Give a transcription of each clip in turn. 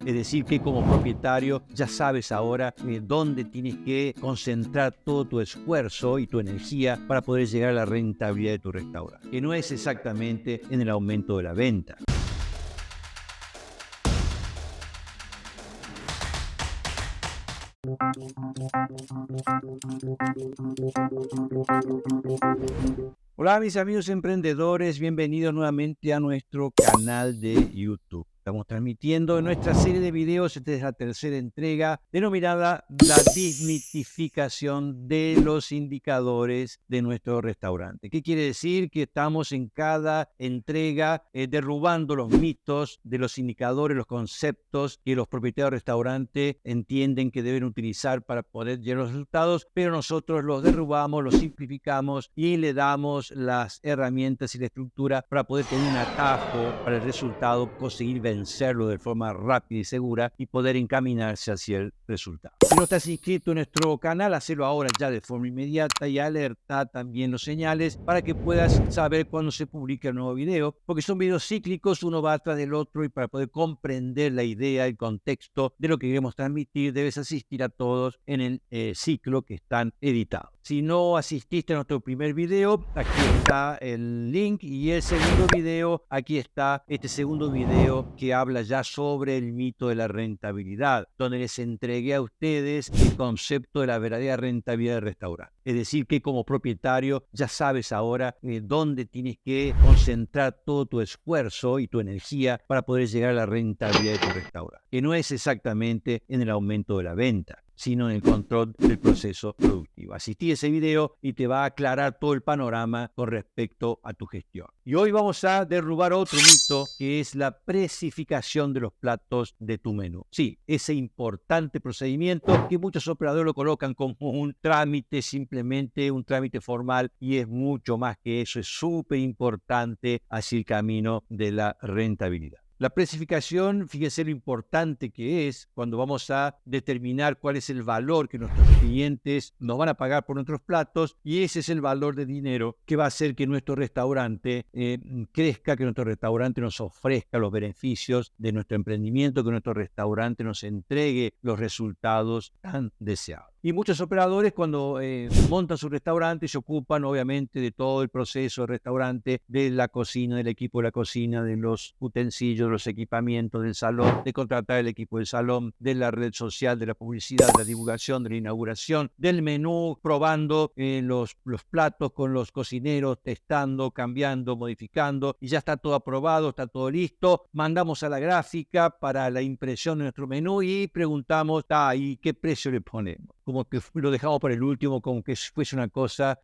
Es decir, que como propietario ya sabes ahora dónde tienes que concentrar todo tu esfuerzo y tu energía para poder llegar a la rentabilidad de tu restaurante, que no es exactamente en el aumento de la venta. Hola mis amigos emprendedores, bienvenidos nuevamente a nuestro canal de YouTube. Estamos transmitiendo nuestra serie de videos, esta es la tercera entrega, denominada la desmitificación de los indicadores de nuestro restaurante. ¿Qué quiere decir? Que estamos en cada entrega derrubando los mitos de los indicadores, los conceptos que los propietarios de restaurante entienden que deben utilizar para poder llegar a los resultados, pero nosotros los derrubamos, los simplificamos y le damos las herramientas y la estructura para poder tener un atajo para el resultado, conseguir vencerlo de forma rápida y segura y poder encaminarse hacia el resultado. Si no estás inscrito en nuestro canal, hazlo ahora ya de forma inmediata y alerta también los señales para que puedas saber cuando se publica el nuevo video, porque son videos cíclicos, uno va atrás del otro, y para poder comprender la idea, el contexto de lo que queremos transmitir, debes asistir a todos en el ciclo que están editados. Si no asististe a nuestro primer video, aquí está el link, y el segundo video, aquí está este segundo video que habla ya sobre el mito de la rentabilidad, donde les entregué a ustedes el concepto de la verdadera rentabilidad del restaurante. Es decir, que como propietario ya sabes ahora dónde tienes que concentrar todo tu esfuerzo y tu energía para poder llegar a la rentabilidad de tu restaurante, que no es exactamente en el aumento de la venta, sino en el control del proceso productivo. Asistí a ese video y te va a aclarar todo el panorama con respecto a tu gestión. Y hoy vamos a derrubar otro mito, que es la precificación de los platos de tu menú. Sí, ese importante procedimiento que muchos operadores lo colocan como un trámite, simplemente un trámite formal, y es mucho más que eso, es súper importante hacia el camino de la rentabilidad. La precificación, fíjense lo importante que es cuando vamos a determinar cuál es el valor que nuestros clientes nos van a pagar por nuestros platos, y ese es el valor de dinero que va a hacer que nuestro restaurante crezca, que nuestro restaurante nos ofrezca los beneficios de nuestro emprendimiento, que nuestro restaurante nos entregue los resultados tan deseados. Y muchos operadores, cuando montan su restaurante, se ocupan obviamente de todo el proceso del restaurante, de la cocina, del equipo de la cocina, de los utensilios, de los equipamientos del salón, de contratar el equipo del salón, de la red social, de la publicidad, de la divulgación, de la inauguración, del menú, probando los platos con los cocineros, testando, cambiando, modificando, y ya está todo aprobado, está todo listo. Mandamos a la gráfica para la impresión de nuestro menú y preguntamos, ¿y qué precio le ponemos? Como que lo dejamos para el último, como que fuese una cosa,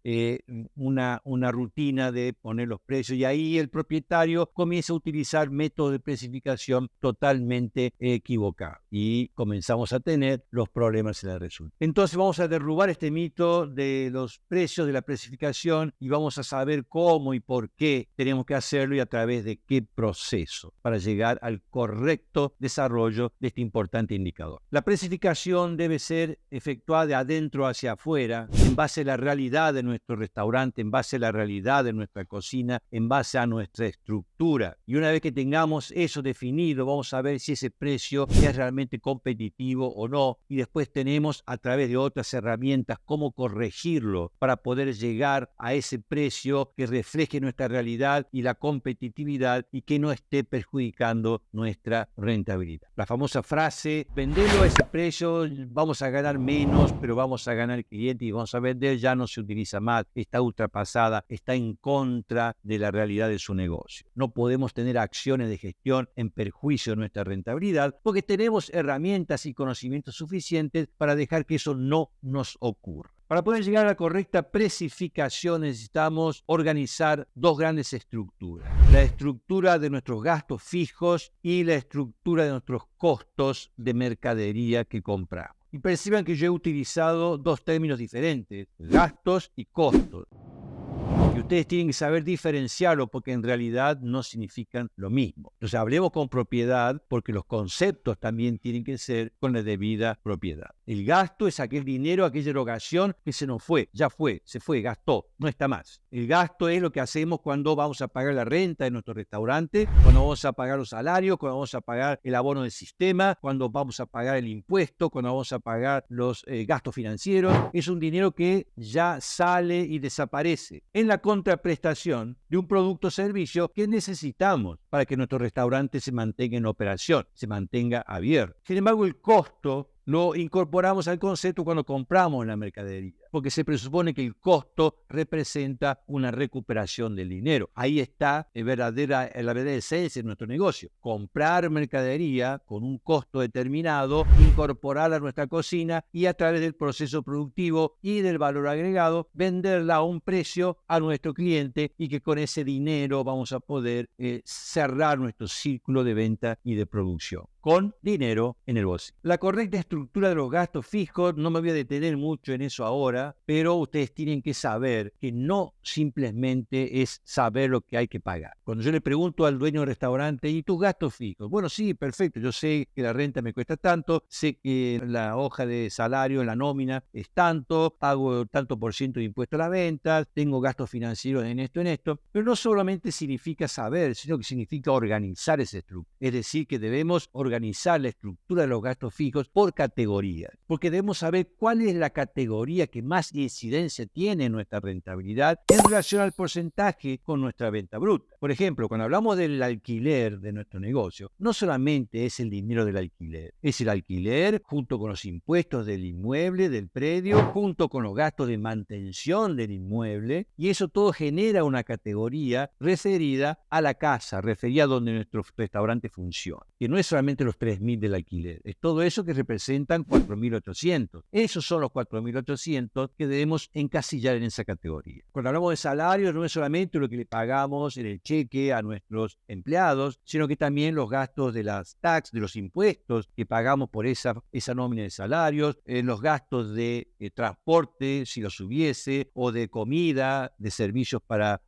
una rutina de poner los precios, y ahí el propietario comienza a utilizar métodos de precificación totalmente equivocados y comenzamos a tener los problemas en el resultado. Entonces vamos a derrubar este mito de los precios, de la precificación, y vamos a saber cómo y por qué tenemos que hacerlo y a través de qué proceso para llegar al correcto desarrollo de este importante indicador. La precificación debe ser efectuada de adentro hacia afuera, en base a la realidad de nuestro restaurante, en base a la realidad de nuestra cocina, en base a nuestra estructura. Y una vez que tengamos eso definido, vamos a ver si ese precio es realmente competitivo o no. Y después tenemos, a través de otras herramientas, cómo corregirlo para poder llegar a ese precio que refleje nuestra realidad y la competitividad, y que no esté perjudicando nuestra rentabilidad. La famosa frase, vendelo a ese precio, vamos a ganar menos, pero vamos a ganar el cliente y vamos a vender, ya no se utiliza más, está ultrapasada, está en contra de la realidad de su negocio. No podemos tener acciones de gestión en perjuicio de nuestra rentabilidad, porque tenemos herramientas y conocimientos suficientes para dejar que eso no nos ocurra. Para poder llegar a la correcta precificación necesitamos organizar dos grandes estructuras: la estructura de nuestros gastos fijos y la estructura de nuestros costos de mercadería que compramos. Y perciban que yo he utilizado dos términos diferentes, gastos y costos. ustedes tienen que saber diferenciarlo porque en realidad no significan lo mismo. Entonces hablemos con propiedad porque los conceptos también tienen que ser con la debida propiedad. El gasto es aquel dinero, aquella erogación que se nos fue, ya fue, se fue, gastó, no está más. El gasto es lo que hacemos cuando vamos a pagar la renta de nuestro restaurante, cuando vamos a pagar los salarios, cuando vamos a pagar el abono del sistema, cuando vamos a pagar el impuesto, cuando vamos a pagar los gastos financieros. Es un dinero que ya sale y desaparece en la contraprestación de un producto o servicio que necesitamos para que nuestro restaurante se mantenga en operación, se mantenga abierto. Sin embargo, el costo lo incorporamos al concepto cuando compramos la mercadería, porque se presupone que el costo representa una recuperación del dinero. Ahí está la verdadera esencia de nuestro negocio. Comprar mercadería con un costo determinado, incorporarla a nuestra cocina y a través del proceso productivo y del valor agregado, venderla a un precio a nuestro cliente y que con ese dinero vamos a poder cerrar nuestro círculo de venta y de producción con dinero en el bolsillo. La correcta estructura de los gastos fijos, no me voy a detener mucho en eso ahora, pero ustedes tienen que saber que no simplemente es saber lo que hay que pagar. Cuando yo le pregunto al dueño del restaurante, ¿y tus gastos fijos? Bueno, sí, perfecto, yo sé que la renta me cuesta tanto, sé que la hoja de salario en la nómina es tanto, pago tanto por ciento de impuesto a la venta, tengo gastos financieros en esto, pero no solamente significa saber, sino que significa organizar esa estructura. Es decir, que debemos organizar la estructura de los gastos fijos por categorías, porque debemos saber cuál es la categoría que más incidencia tiene en nuestra rentabilidad en relación al porcentaje con nuestra venta bruta. Por ejemplo, cuando hablamos del alquiler de nuestro negocio, no solamente es el dinero del alquiler, es el alquiler junto con los impuestos del inmueble, del predio, junto con los gastos de mantención del inmueble, y eso todo genera una categoría referida a la casa, referida a donde nuestro restaurante funciona, que no es solamente los 3.000 del alquiler, es todo eso que representan 4.800. Esos son los 4.800 que debemos encasillar en esa categoría. Cuando hablamos de salarios, no es solamente lo que le pagamos en el cheque a nuestros empleados, sino que también los gastos de las taxes, de los impuestos que pagamos por esa nómina de salarios, los gastos de transporte, si los hubiese, o de comida, de servicios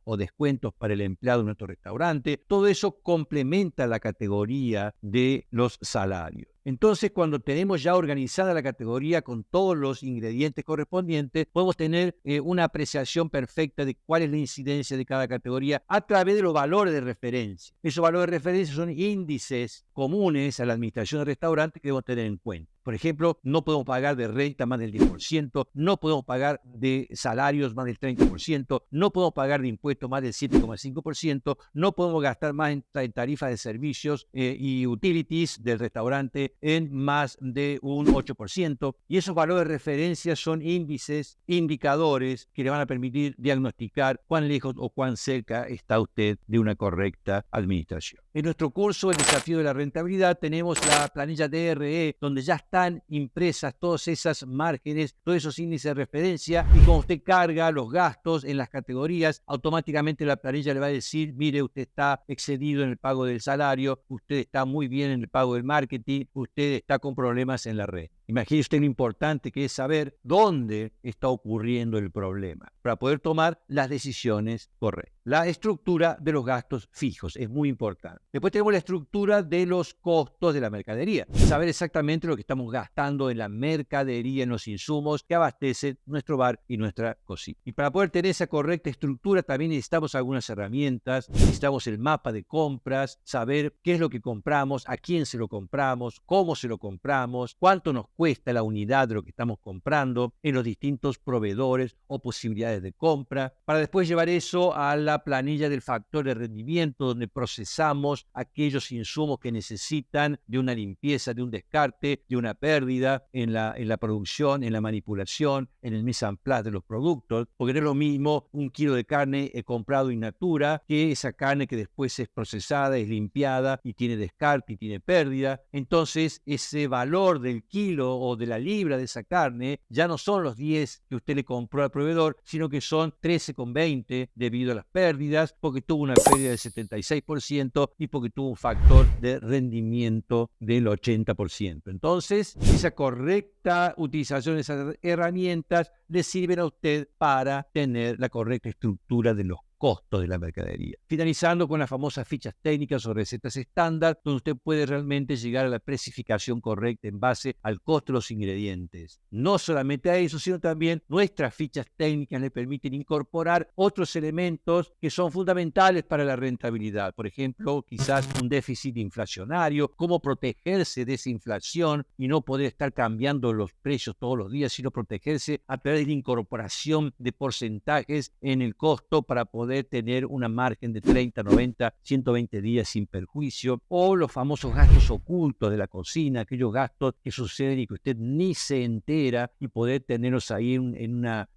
o descuentos para el empleado en nuestro restaurante. Todo eso complementa la categoría de los salarios. Entonces, cuando tenemos ya organizada la categoría con todos los ingredientes correspondientes, podemos tener una apreciación perfecta de cuál es la incidencia de cada categoría a través de los valores de referencia. Esos valores de referencia son índices comunes a la administración de restaurantes que debemos tener en cuenta. Por ejemplo, no podemos pagar de renta más del 10%, no podemos pagar de salarios más del 30%, no podemos pagar de impuestos más del 7,5%, no podemos gastar más en tarifas de servicios y utilities del restaurante en más de un 8%. Y esos valores de referencia son índices, indicadores que le van a permitir diagnosticar cuán lejos o cuán cerca está usted de una correcta administración. En nuestro curso, El Desafío de la Rentabilidad, tenemos la planilla DRE, donde ya están impresas todas esas márgenes, todos esos índices de referencia, y cuando usted carga los gastos en las categorías, automáticamente la planilla le va a decir, mire, usted está excedido en el pago del salario, usted está muy bien en el pago del marketing, usted está con problemas en la red. Imagine usted lo importante que es saber dónde está ocurriendo el problema para poder tomar las decisiones correctas. La estructura de los gastos fijos es muy importante. Después tenemos la estructura de los costos de la mercadería. Saber exactamente lo que estamos gastando en la mercadería, en los insumos que abastecen nuestro bar y nuestra cocina. Y para poder tener esa correcta estructura también necesitamos algunas herramientas. Necesitamos el mapa de compras, saber qué es lo que compramos, a quién se lo compramos, cómo se lo compramos, cuánto nos cuesta la unidad de lo que estamos comprando en los distintos proveedores o posibilidades de compra, para después llevar eso a la planilla del factor de rendimiento, donde procesamos aquellos insumos que necesitan de una limpieza, de un descarte, de una pérdida en la producción, en la manipulación, en el mise en place de los productos, porque no es lo mismo un kilo de carne comprado in natura que esa carne que después es procesada, es limpiada y tiene descarte y tiene pérdida. Entonces, ese valor del kilo kilo o de la libra de esa carne ya no son los 10 que usted le compró al proveedor, sino que son 13,20 debido a las pérdidas, porque tuvo una pérdida del 76% y porque tuvo un factor de rendimiento del 80%. Entonces, esa correcta utilización de esas herramientas le sirven a usted para tener la correcta estructura de los costos de la mercadería. Finalizando con las famosas fichas técnicas o recetas estándar, donde usted puede realmente llegar a la precificación correcta en base al costo de los ingredientes. No solamente a eso, sino también nuestras fichas técnicas le permiten incorporar otros elementos que son fundamentales para la rentabilidad. Por ejemplo, quizás un déficit inflacionario, cómo protegerse de esa inflación y no poder estar cambiando los precios todos los días, sino protegerse a través de la incorporación de porcentajes en el costo para poder tener una margen de 30, 90, 120 días sin perjuicio, o los famosos gastos ocultos de la cocina, aquellos gastos que suceden y que usted ni se entera, y poder tenerlos ahí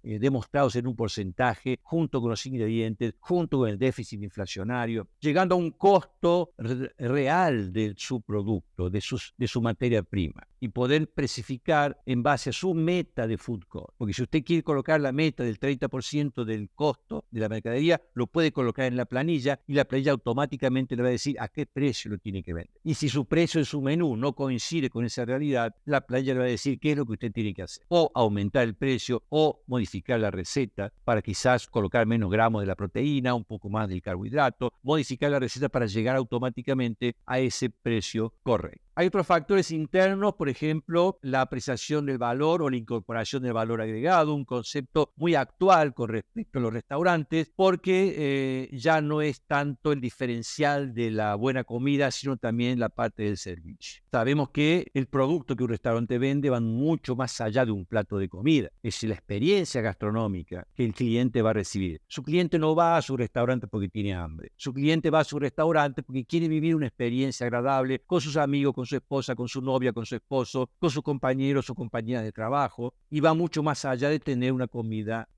demostrados en un porcentaje junto con los ingredientes, junto con el déficit inflacionario, llegando a un costo real de su producto, de su materia prima, y poder precificar en base a su meta de food cost. Porque si usted quiere colocar la meta del 30% del costo de la mercadería, lo puede colocar en la planilla y la planilla automáticamente le va a decir a qué precio lo tiene que vender. Y si su precio en su menú no coincide con esa realidad, la planilla le va a decir qué es lo que usted tiene que hacer. O aumentar el precio o modificar la receta para quizás colocar menos gramos de la proteína, un poco más del carbohidrato, modificar la receta para llegar automáticamente a ese precio correcto. Hay otros factores internos, por ejemplo, la apreciación del valor o la incorporación del valor agregado, un concepto muy actual con respecto a los restaurantes, porque ya no es tanto el diferencial de la buena comida, sino también la parte del servicio. Sabemos que el producto que un restaurante vende va mucho más allá de un plato de comida. Es la experiencia gastronómica que el cliente va a recibir. Su cliente no va a su restaurante porque tiene hambre. Su cliente va a su restaurante porque quiere vivir una experiencia agradable con sus amigos, con su esposa, con su novia, con su esposo, con sus compañeros o compañeras de trabajo, y va mucho más allá de tener una comida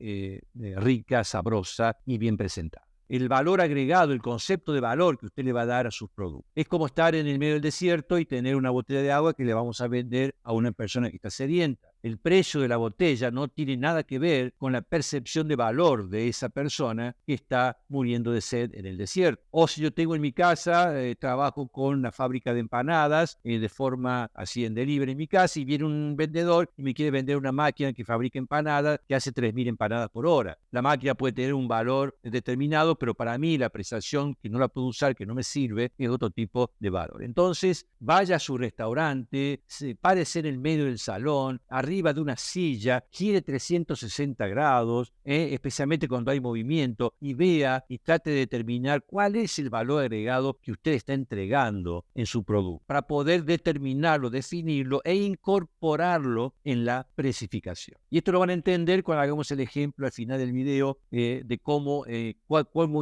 rica, sabrosa y bien presentada. El valor agregado, el concepto de valor que usted le va a dar a sus productos. Es como estar en el medio del desierto y tener una botella de agua que le vamos a vender a una persona que está sedienta. El precio de la botella no tiene nada que ver con la percepción de valor de esa persona que está muriendo de sed en el desierto. O si yo tengo en mi casa, trabajo con una fábrica de empanadas de forma así en delivery en mi casa, y viene un vendedor y me quiere vender una máquina que fabrica empanadas que hace 3.000 empanadas por hora. La máquina puede tener un valor determinado, pero para mí la apreciación que no la puedo usar, que no me sirve, es otro tipo de valor. Entonces, vaya a su restaurante, párese en el medio del salón, arriba de una silla, gire 360 grados, especialmente cuando hay movimiento, y vea y trate de determinar cuál es el valor agregado que usted está entregando en su producto, para poder determinarlo, definirlo e incorporarlo en la precificación. Y esto lo van a entender cuando hagamos el ejemplo al final del video de cómo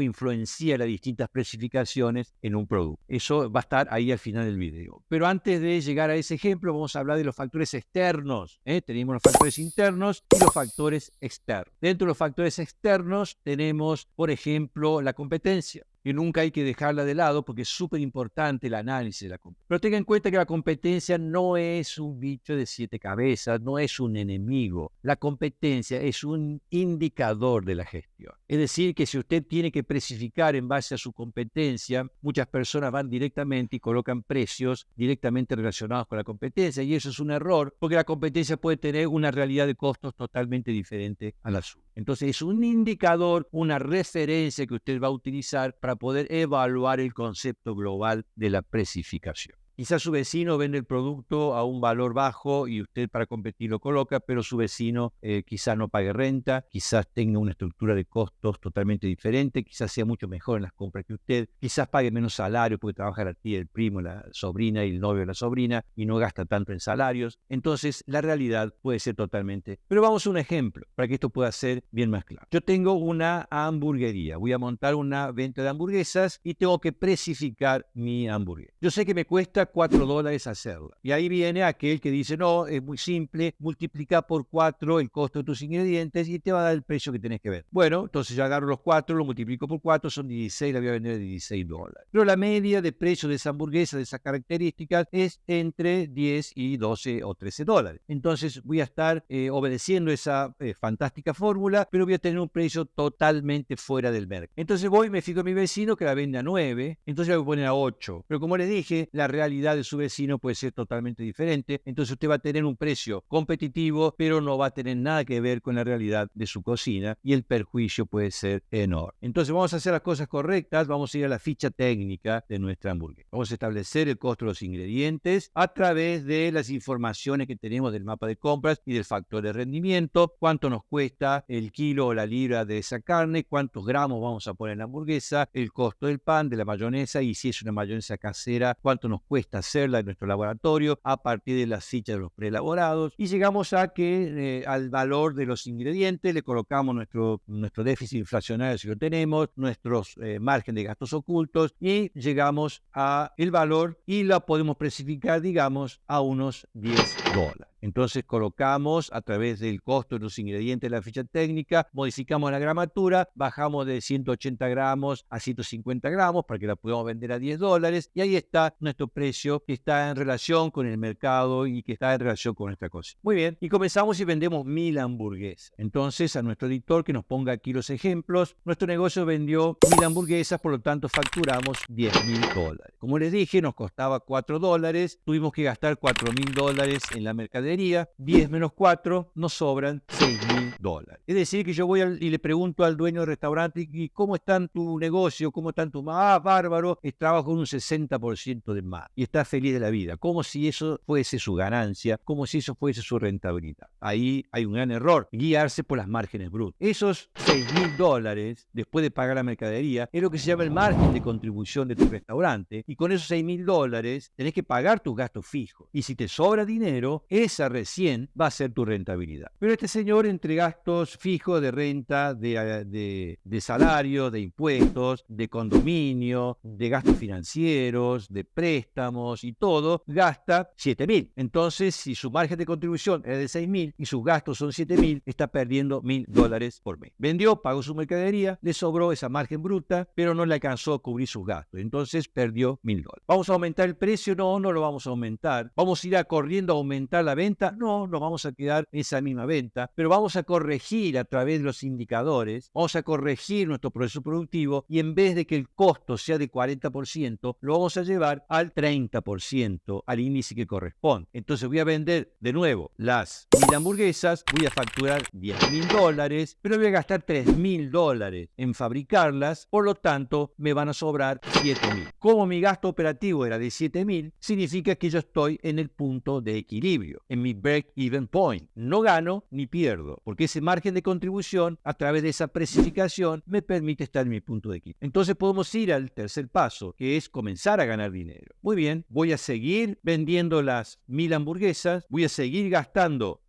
influencia las distintas precificaciones en un producto. Eso va a estar ahí al final del video. Pero antes de llegar a ese ejemplo, vamos a hablar de los factores externos. Tenemos los factores internos y los factores externos. Dentro de los factores externos tenemos, por ejemplo, la competencia, que nunca hay que dejarla de lado porque es súper importante el análisis de la competencia. Pero tenga en cuenta que la competencia no es un bicho de 7 cabezas, no es un enemigo. La competencia es un indicador de la gestión. Es decir, que si usted tiene que precificar en base a su competencia, muchas personas van directamente y colocan precios directamente relacionados con la competencia, y eso es un error porque la competencia puede tener una realidad de costos totalmente diferente a la suya. Entonces es un indicador, una referencia que usted va a utilizar para poder evaluar el concepto global de la precificación. Quizás su vecino vende el producto a un valor bajo y usted para competir lo coloca, pero su vecino quizás no pague renta, quizás tenga una estructura de costos totalmente diferente, quizás sea mucho mejor en las compras que usted, quizás pague menos salario porque trabaja la tía, el primo, la sobrina y el novio de la sobrina y no gasta tanto en salarios. Entonces la realidad puede ser totalmente. Pero vamos a un ejemplo para que esto pueda ser bien más claro. Yo tengo una hamburguería, voy a montar una venta de hamburguesas y tengo que precificar mi hamburguesa. Yo sé que me cuesta $4 hacerla. Y ahí viene aquel que dice, no, es muy simple, multiplica por 4 el costo de tus ingredientes y te va a dar el precio que tenés que ver. Bueno, entonces yo agarro los 4, lo multiplico por 4, son 16, la voy a vender a $16. Pero la media de precio de esa hamburguesa, de esas características, es entre 10 y 12 o $13. Entonces voy a estar obedeciendo esa fantástica fórmula, pero voy a tener un precio totalmente fuera del mercado. Entonces voy y me fijo en mi vecino que la vende a 9, entonces la voy a poner a 8. Pero como les dije, la realidad de su vecino puede ser totalmente diferente, entonces usted va a tener un precio competitivo, pero no va a tener nada que ver con la realidad de su cocina y el perjuicio puede ser enorme. Entonces vamos a hacer las cosas correctas, vamos a ir a la ficha técnica de nuestra hamburguesa. Vamos a establecer el costo de los ingredientes a través de las informaciones que tenemos del mapa de compras y del factor de rendimiento, cuánto nos cuesta el kilo o la libra de esa carne, cuántos gramos vamos a poner en la hamburguesa, el costo del pan, de la mayonesa y si es una mayonesa casera, cuánto nos cuesta hacerla en nuestro laboratorio a partir de las fichas de los preelaborados y llegamos a que al valor de los ingredientes le colocamos nuestro déficit inflacionario si lo tenemos, nuestros margen de gastos ocultos y llegamos a el valor y la podemos precificar, digamos, a unos $10. Entonces colocamos a través del costo de los ingredientes de la ficha técnica, modificamos la gramatura, bajamos de 180 gramos a 150 gramos para que la podamos vender a $10 y ahí está nuestro precio que está en relación con el mercado y que está en relación con nuestra cocina. Muy bien, y comenzamos y vendemos 1000 hamburguesas. Entonces a nuestro editor que nos ponga aquí los ejemplos, nuestro negocio vendió 1000 hamburguesas, por lo tanto facturamos $10.000. Como les dije, nos costaba $4, tuvimos que gastar $4.000 en la mercadería. 10 menos 4 nos sobran $6.000. Es decir, que yo voy y le pregunto al dueño del restaurante, ¿y cómo está tu negocio? ¿Cómo está tu más? Ah, bárbaro, trabajo con un 60% de más y está feliz de la vida, como si eso fuese su ganancia, como si eso fuese su rentabilidad. Ahí hay un gran error, guiarse por las márgenes brutas. Esos $6.000, después de pagar la mercadería, es lo que se llama el margen de contribución de tu restaurante y con esos $6.000 tenés que pagar tus gastos fijos. Y si te sobra dinero, esa recién va a ser tu rentabilidad. Pero este señor, entre gastos fijos de renta, de salario, de impuestos, de condominio, de gastos financieros, de préstamos y todo, gasta $7.000. Entonces, si su margen de contribución es de $6.000 y sus gastos son $7.000, está perdiendo $1.000 por mes. Vendió, pagó su mercadería, le sobró esa margen bruta, pero no le alcanzó a cubrir sus gastos. Entonces, perdió $1.000. ¿Vamos a aumentar el precio? No, no lo vamos a aumentar. ¿Vamos a ir corriendo a aumentar la venta? No, nos vamos a quedar en esa misma venta, pero vamos a corregir a través de los indicadores, vamos a corregir nuestro proceso productivo y en vez de que el costo sea de 40%, lo vamos a llevar al 30%, al índice que corresponde. Entonces voy a vender de nuevo las 1000 hamburguesas, voy a facturar $10.000, pero voy a gastar $3.000 en fabricarlas, por lo tanto me van a sobrar $7.000. Como mi gasto operativo era de $7.000, significa que yo estoy en el punto de equilibrio, en mi break-even point. No gano ni pierdo, porque ese margen de contribución, a través de esa precificación, me permite estar en mi punto de equilibrio. Entonces podemos ir al tercer paso, que es comenzar a ganar dinero. Muy bien, voy a seguir vendiendo las 1000 hamburguesas, voy a seguir gastando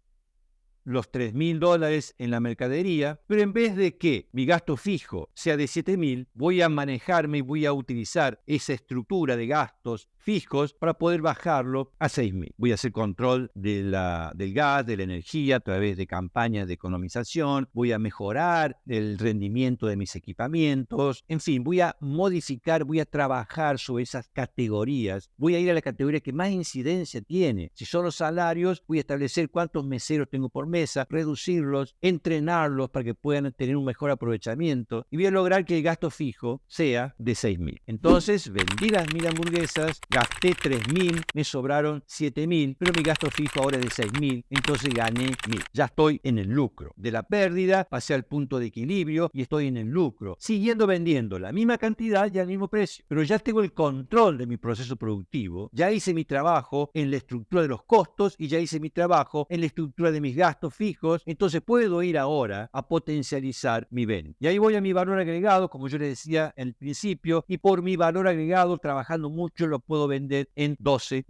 los $3.000 en la mercadería, pero en vez de que mi gasto fijo sea de $7.000, voy a manejarme y voy a utilizar esa estructura de gastos fijos para poder bajarlo a 6.000. Voy a hacer control del gas, de la energía a través de campañas de economización, voy a mejorar el rendimiento de mis equipamientos, en fin, voy a modificar, voy a trabajar sobre esas categorías, voy a ir a la categoría que más incidencia tiene. Si son los salarios, voy a establecer cuántos meseros tengo por mesa, reducirlos, entrenarlos para que puedan tener un mejor aprovechamiento y voy a lograr que el gasto fijo sea de 6.000. Entonces vendí las 1000 hamburguesas, gasté 3.000, me sobraron 7.000, pero mi gasto fijo ahora es de 6.000, entonces gané 1.000. Ya estoy en el lucro. De la pérdida pasé al punto de equilibrio y estoy en el lucro, siguiendo vendiendo la misma cantidad y al mismo precio. Pero ya tengo el control de mi proceso productivo, ya hice mi trabajo en la estructura de los costos y ya hice mi trabajo en la estructura de mis gastos fijos, entonces puedo ir ahora a potencializar mi venta. Y ahí voy a mi valor agregado, como yo les decía en el principio, y por mi valor agregado, trabajando mucho, lo puedo puedo vender en $12.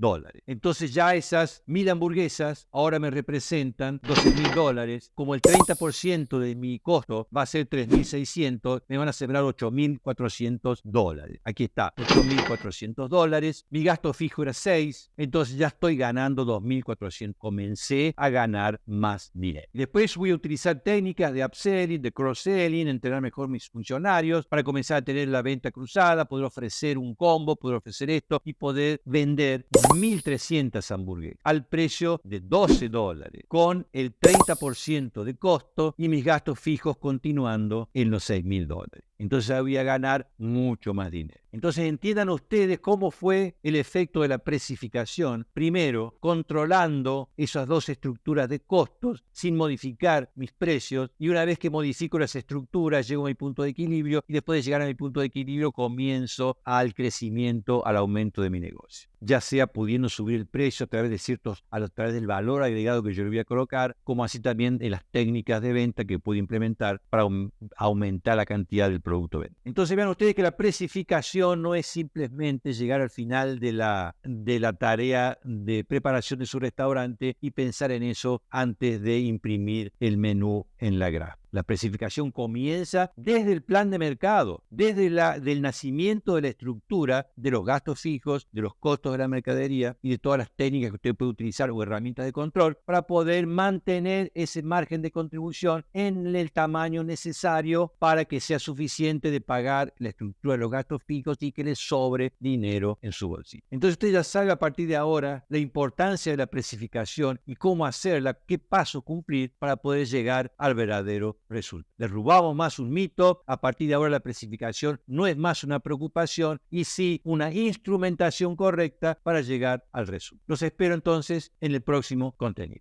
Entonces ya esas 1000 hamburguesas ahora me representan $12.000. Como el 30% de mi costo va a ser 3.600, me van a sembrar $8.400. Aquí está, $8.400. Mi gasto fijo era 6, entonces ya estoy ganando 2.400. Comencé a ganar más dinero. Después voy a utilizar técnicas de upselling, de cross-selling, entrenar mejor mis funcionarios para comenzar a tener la venta cruzada, poder ofrecer un combo, poder ofrecer esto y poder vender 1.300 hamburguesas al precio de $12 con el 30% de costo y mis gastos fijos continuando en los $6.000. Entonces voy a ganar mucho más dinero. Entonces entiendan ustedes cómo fue el efecto de la precificación. Primero, controlando esas dos estructuras de costos sin modificar mis precios. Y una vez que modifico las estructuras, llego a mi punto de equilibrio. Y después de llegar a mi punto de equilibrio, comienzo al crecimiento, al aumento de mi negocio. Ya sea pudiendo subir el precio a través de a través del valor agregado que yo le voy a colocar, como así también en las técnicas de venta que puedo implementar para aumentar la cantidad del producto venta. Entonces vean ustedes que la precificación no es simplemente llegar al final de la tarea de preparación de su restaurante y pensar en eso antes de imprimir el menú en la gráfica. La precificación comienza desde el plan de mercado, desde del nacimiento de la estructura de los gastos fijos, de los costos de la mercadería y de todas las técnicas que usted puede utilizar o herramientas de control para poder mantener ese margen de contribución en el tamaño necesario para que sea suficiente de pagar la estructura de los gastos fijos y que le sobre dinero en su bolsillo. Entonces usted ya sabe a partir de ahora la importancia de la precificación y cómo hacerla, qué paso cumplir para poder llegar al verdadero resulta. Derrubamos más un mito. A partir de ahora la precificación no es más una preocupación y sí una instrumentación correcta para llegar al resultado. Los espero entonces en el próximo contenido.